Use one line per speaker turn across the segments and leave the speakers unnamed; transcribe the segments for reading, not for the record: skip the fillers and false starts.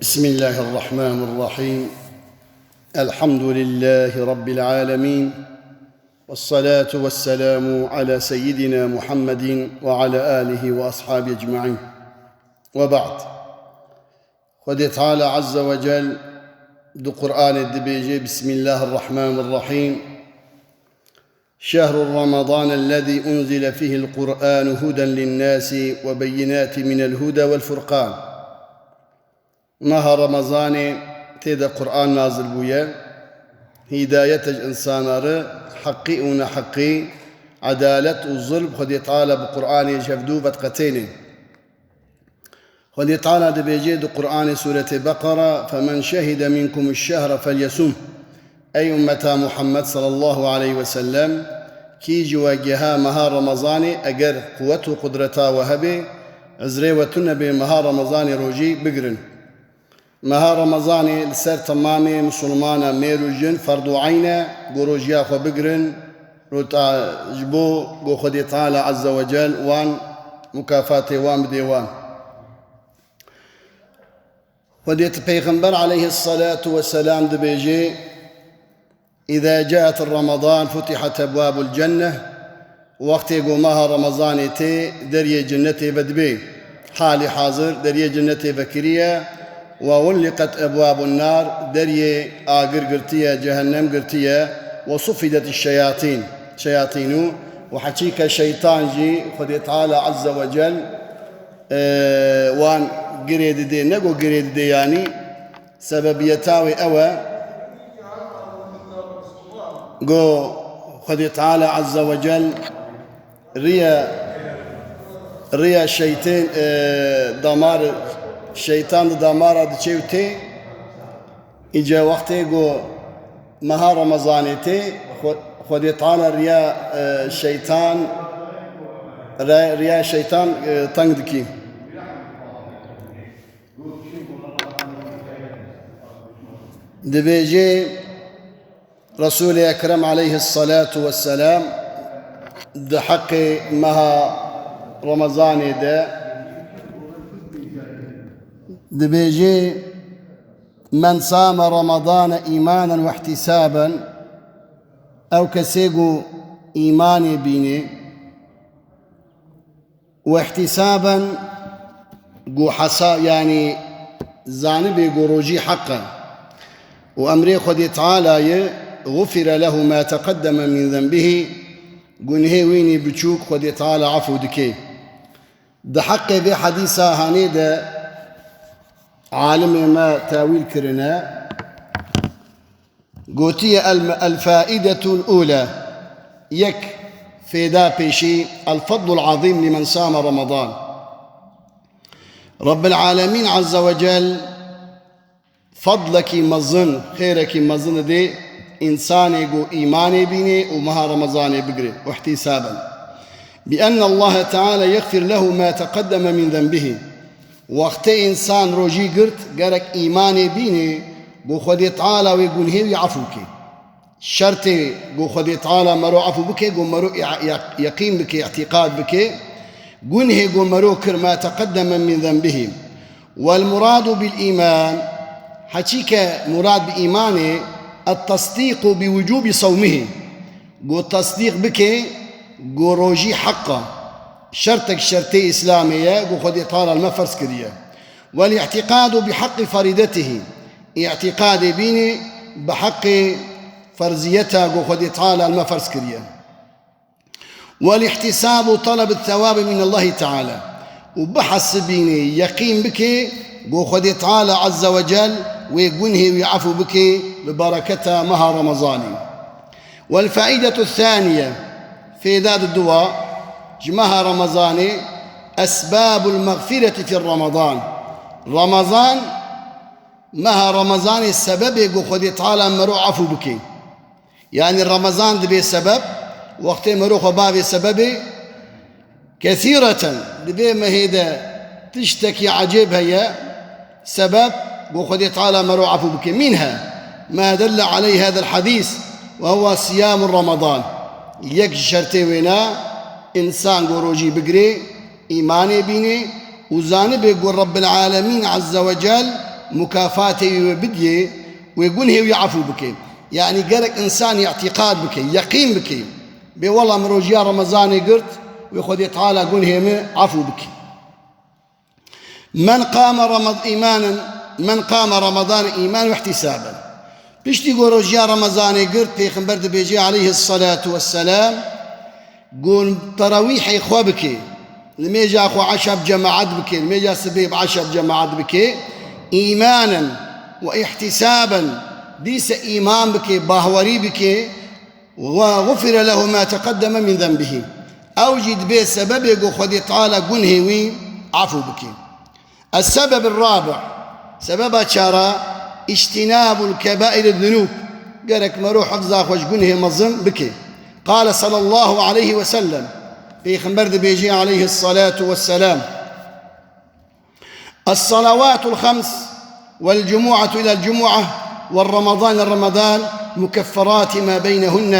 بسم الله الرحمن الرحيم. الحمد لله رب العالمين، والصلاة والسلام على سيدنا محمد وعلى آله وأصحابه أجمعين، وبعد. خذ تعالى عز وجل دو قرآن الدبيجي. بسم الله الرحمن الرحيم. شهر رمضان الذي أنزل فيه القرآن هدى للناس وبينات من الهدى والفرقان. ماه رمضان تيدا قرآن نازل بويا هداية إنسان حقي حقي عدالة والظلم. خذ تعالى بقرآن يشفدو فتقتين. خذ تعالى دبيجي دو قرآن سورة بقرة: فمن شهد منكم الشهر فليسم. أي أمة محمد صلى الله عليه وسلم كي جواجها مها رمضان أجر قوته قدرتا وهبه عزري وتنبي مها رمضان روجي بقرن. مها رمضان لسر تمامي مسلمانا ميرو جن فرض عينه قروجيا خو بقرن روتا جبو قو خدي تعالى عز وجل وان مكافاتي وان بديوان. وديت بيغمبر عليه الصلاة والسلام دبيجي: إذا جاءت رمضان فتحت أبواب الجنة. وقت يقومها رمضان تي دري جنتي بدبي حالي حاضر دري جنتي بكرية. وغلقت أبواب النار دري آقر قرتية جهنم قرتية. وصفدت الشياطين شياطينو وحكيك شيطان جي خذ تعالى عز وجل وان قريد دي نقو قريد دي يعني سبب يتاوي أوى قو خذ تعالى عز وجل ريا شيطان دمار الشيطان دمار دشيوتي إجا وقتي قو مها رمضانيتي خذ تعالى ريا الشيطان تنقدكي. دبيجي رسول أكرم عليه الصلاة والسلام دحق مها رمضاني دبيجي: من صام رمضان إيمانا واحتسابا أو كسيقو إيماني بيني واحتسابا قو حسا يعني زانبي قروجي حقا وأمري خذ تعالى غفر له ما تقدم من ذنبه قنهي ويني بتشوك خذ تعالى عفو دكي. ده حقي بي حديثة هانيدا عالم ما تاويل كرنا قوتي الفائدة الأولى يك فيدا بيشي الفضل العظيم لمن صام رمضان. رب العالمين عز وجل فضلك مظن خيرك مظن دي إنساني قو إيماني بيني ومها رمضاني بقري واحتسابا بأن الله تعالى يغفر له ما تقدم من ذنبه. وقت إنسان روجي قرت قرك إيماني بيني قو خدي تعالى ويقول هي يعفوك شرطي قو خدي تعالى مرو عفو بك قو مرو يقين بك اعتقاد بك قل هي قو مرو كر ما تقدم من ذنبه. والمراد بالإيمان حكيك مراد بإيمانه التصديق بوجوب صومه. قو التصديق بك قو روجي حقا شرطك شرطي إسلامية قو خدي طال المفرس كريا. والاعتقاد بحق فريدته اعتقاد بيني بحق فرزيتها قو خدي طال المفرس كريا. والاحتساب طلب الثواب من الله تعالى وبحث بيني يقين بك قو خدي طال عز وجل ويقنه ويعفو بك ببركة مها رمضاني. والفائدة الثانية في ذات الدواء جمها رمضاني أسباب المغفرة في رمضان. رمضان مها رمضان السبب يقول خذي تعالى مرو عفو بك يعني رمضان دبي سبب وقت مرو خبابي سببي كثيرة دبي ما هيدا تشتكي عجيب هي سبب قو خذي تعالى مرو عفو بك. منها ما دل عليه هذا الحديث وهو صيام رمضان. يك شرطي وينا إنسان قروجي بقري إيماني بيني وزاني بيقول رب العالمين عز وجل مكافاته وبديه ويقول هي ويعفو بك يعني قالك إنسان اعتقاد بك يقين بك بوالله مروجيا رمضان قرت ويخذ تعالى قول هي عفو بك من قام رمضان إيمانا واحتسابا بيشتي روجيا رمضان قرت بيخنبر بيجي عليه الصلاة والسلام قول تراويح إخوة بك لما يجي أخو عشاء بجماعات بك لما يجي سبيب عشاء بجماعات بك إيمانا واحتسابا ديس إيمان بك باهوري بك وغفر له ما تقدم من ذنبه أوجد به سبب يقول خذ تعالى قنهوي عفو بك السبب الرابع سبب شرع اجتناب الكبائر الذنوب قالك مروح حفظا خوش قنه مظن بك قال صلى الله عليه وسلم في خنبرد بيجي عليه الصلاة والسلام الصلوات الخمس والجمعة إلى الجمعة والرمضان الرمضان مكفرات ما بينهن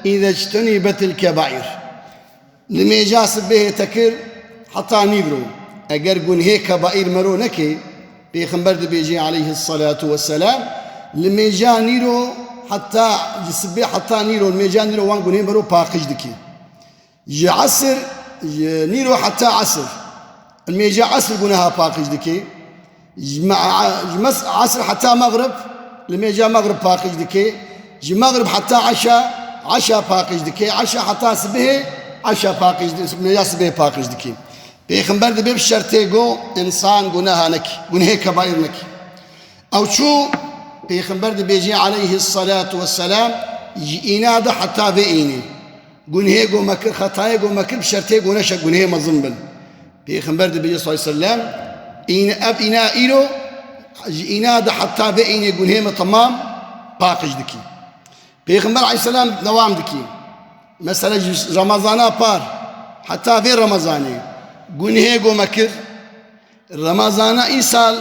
إذا اجتنبت الكبائر لما يجاسب به تكر حتى نيبرو أقرقون هيك كبائر مرو نكي في خنبرد بيجي عليه الصلاة والسلام لما جاء نيرو حتى جسبه حتى نيرو لما جاء نيرو وانقون هي مرو باقش دكي جي عصر نيرو حتى عصر لما جاء عصر قناها باقش دكي عصر حتى مغرب لما جاء مغرب باقش دكي جي مغرب حتى عشاء باقش دكي عشاء حتى سبه عشاء باقش دكي سبه باقش دكي بيخنبر دبيب شرطيقو إنسان قناها نكي قنه كبائر نكي أو شو بيخنبر دبيجي عليه الصلاة والسلام إنادة حتى بإيني قنه قو مكر خطايا قو مكر بشرطيقو نشا قنه مظنبل بيخنبر دبيجي صلى الله عليه وسلم إنا إلو إنادة حتى بإيني قنه تمام باقش دكي بيخنبر عليه السلام نوام دكي مثلا رمضانا بار حتى في رمضاني گنه گو مکر رمضان ای سال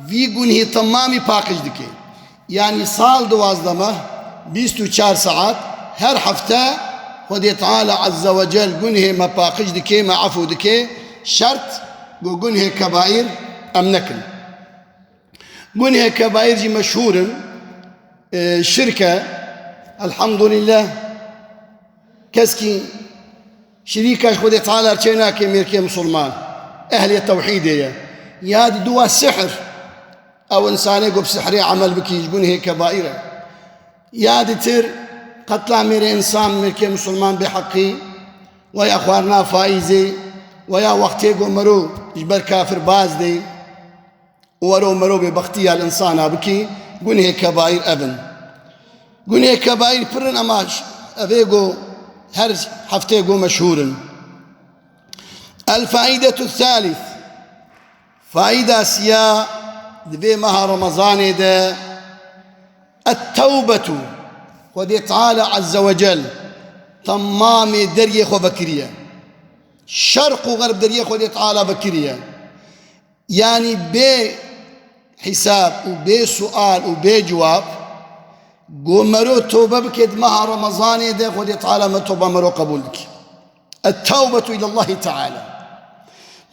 وی گنه تمامی پاکش دکی یعنی سال 12 24 ساعت هر هفته خدای تعالی عز وجل گنه ما پاکش دکی ما عفو دکی شرط گو گنه کبائر ام نکن گنه کبائر جی مشهور شركة الحمد لله كسكي شريكة خدي تعالى رشيناك ميركي مسلمان أهل التوحيد يا دوا السحر أو إنسان يقول بسحري عمل بكي يجبون هيك كبائرة يا تر قتل مير إنسان ميركي مسلمان بحقي ويا أخوارنا فايزي ويا وقت يقول مرو يجبر كافر باز دي ورو مرو ببختي الإنسان بكي قل هيك كبائر أبن قل هيك كبائر فرن أماش أبيقو هر حفتي يقول مشهور الفائدة الثالث فائدة سيا دبي مها رمضان ده التوبة خدي تعالى عز وجل تمام دريه خو بكرية شرق وغرب دريه خدي تعالى بكرية يعني بحساب وبسؤال وبجواب قومرو توبة بكد مها رمضان ده خدي تعالى ما توبة مرو قبولك التوبة إلى الله تعالى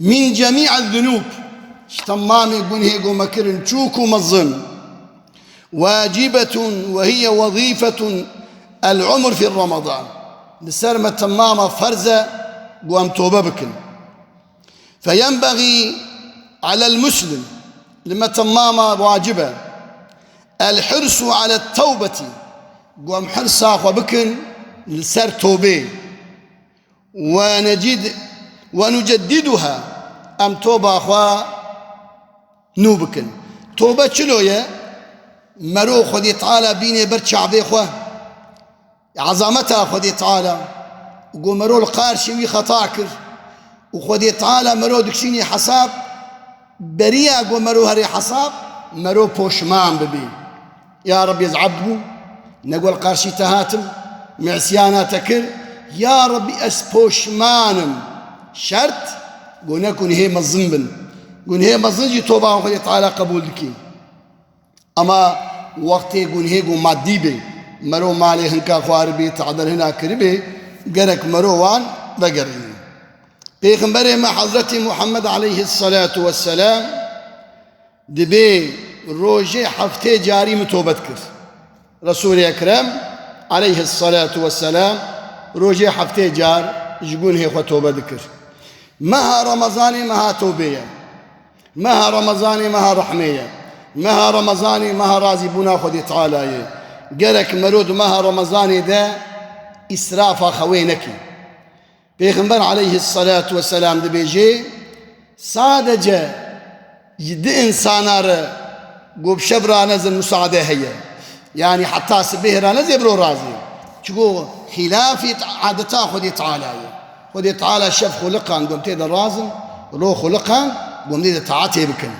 من جميع الذنوب تمام يقول هي قوم كرن تشوكو مظن واجبة وهي وظيفة العمر في رمضان لسرمة تمامة فرزة قوم توبة بكن فينبغي على المسلم لما تمامة واجبة الحرص على التوبة قوم حرصا وبكن لسر توبة ونجددها أم توبة أخوة نوبكن توبة شلوية مرو خدي تعالى بيني برد شعبي أخوة عظمتها خدي تعالى وقو مرو القارشي وي خطاكر وخدي تعالى مرو دكشيني حساب بريا قو مرو هري حساب مرو بوشمان ببي يا رب يزعبدو نقول قارشي تهاتم معسيانا تكر يا ربي أسبوشمانم شرط قلنا كن هي مظنبن قلنا هي مظنجي توبة وخدي تعالى قبول دكي أما وقت يقول هي قو مادي بي مرو مالي هنكا خوار بي تعدل هنا كربي قرك مروان بقرين بيغمبري مع حضرة محمد عليه الصلاة والسلام دبي روجي حفتي جاري متوبت كر رسول أكرم عليه الصلاة والسلام روجي حفتي جار جبون هي خطوبة ذكر مها رمضاني مها توبية مها رمضاني مها رحمية مها رمضاني مها رازي بنا خدي تعالى قالك مرود مها رمضاني ده إسراف خوينك بيغمبر عليه الصلاة والسلام ده بيجي صادجة يد إنسانار قوب شبرا نزل مساعدة هي يعني حتى سبهرا نزل برو رازي شكو خلافي عادتا خدي تعالى خدي تعالى شاف خلقان قوم تيدا رازم رو خلقان قوم تيدا طاعته بكن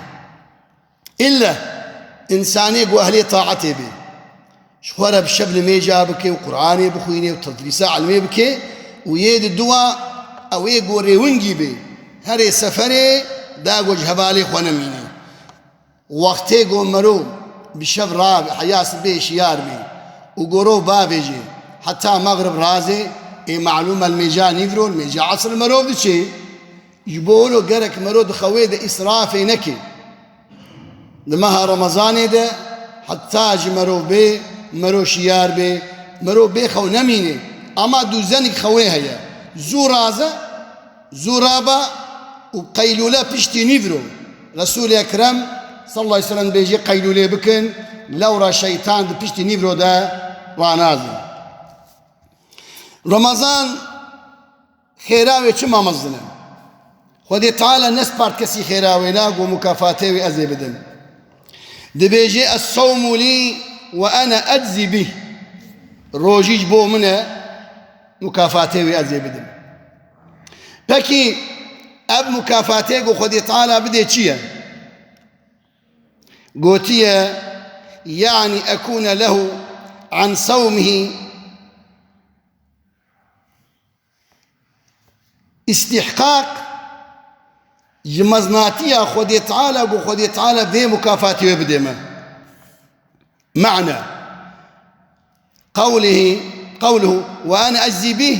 إلا إنساني قو أهلي طاعته بي شخورة بشبل ميجا بكي وقرآني بخويني وتدريسا علمي بكي ويد الدواء أو يقو ريونجي بي هري سفري داقو جهبالي خوانميني وقتي قو مرو بشب رابع حياس بي شيار بي وقرو بابيجي حتى مغرب رازي معلومة الميجا نيفرو الميجا عصر المرو دي يبولو قرك مرو دخوي ده إسرافي نكي دمها رمضاني ده حتى جي مرو بي مرو شيار بي مرو بي خو نميني أما دوزنك خوي هيا زورازة زورابا وقيلولة بشتي نيفرو رسول أكرم صلى الله عليه وسلم بيجي قيلولة بكن لورا شيطان دو بشتي نيفرو ده وعنازل رمضان خيراوي چما مزدنا خودي تعالى نسبارت كسي خيراوي لاق ومكافاته أزي بدن دبيجي الصوم لي وأنا أجزي به روجيج بو منه مكافاته أزي بدن بكي أب مكافاته خودي تعالى بدي چيا قوتيا يعني أكون له عن صومه استحقاق جمزناتيا خودي تعالى وخودي تعالى ذي مكافاتي وبدمه معنى قوله وأنا أجزي به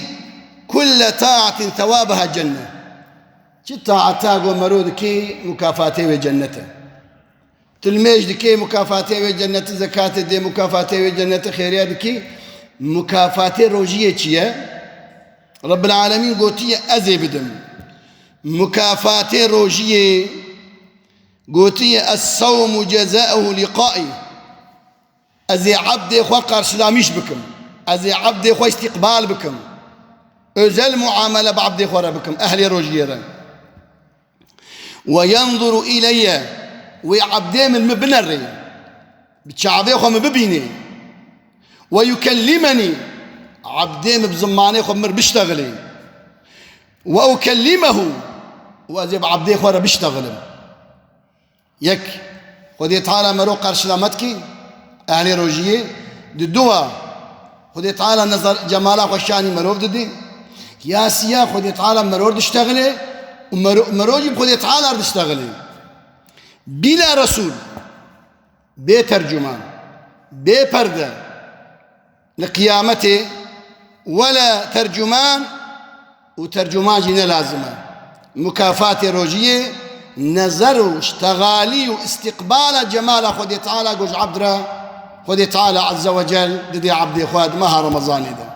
كل طاعة ثوابها جنة طاعة تاقو مرود كي مكافاتي وجنته تلميج كي مكافاتي وجنة زكاة دي مكافاتي وجنة خيريات كي مكافاتي روجية چيا رب العالمين قوتية أزي بدم مكافاتي روجية قوتية الصوم جزاؤه لقائي أزي عبدي خوا قرشلاميش بكم أزي عبدي خوا استقبال بكم أزل معاملة بعبدي خوا بكم أهلي روجية وينظر إلي ويعبدي من مبنري بتشعبي خوا مببيني ويكلمني عبدين بزماني خمر بيشتغلي وأكلمه وأجيب عبدي خورا بيشتغل يك خدي تعالى مرو قرش لامتكي أهلي روجيه دوا خدي تعالى نظر جمالا خوشاني مرو ددي يا سيا خدي تعالى مرو تشتغلي ومرو جيب خدي تعالى تشتغلي بلا رسول بترجمان بپرده لقيامته ولا ترجمان وترجمان جينا لازمه مكافات روجيه نظر واشتغالي واستقبال جمال خدي تعالى قوج عبدرا خدي تعالى عز وجل ددي عبدي خواد مها رمضاني ده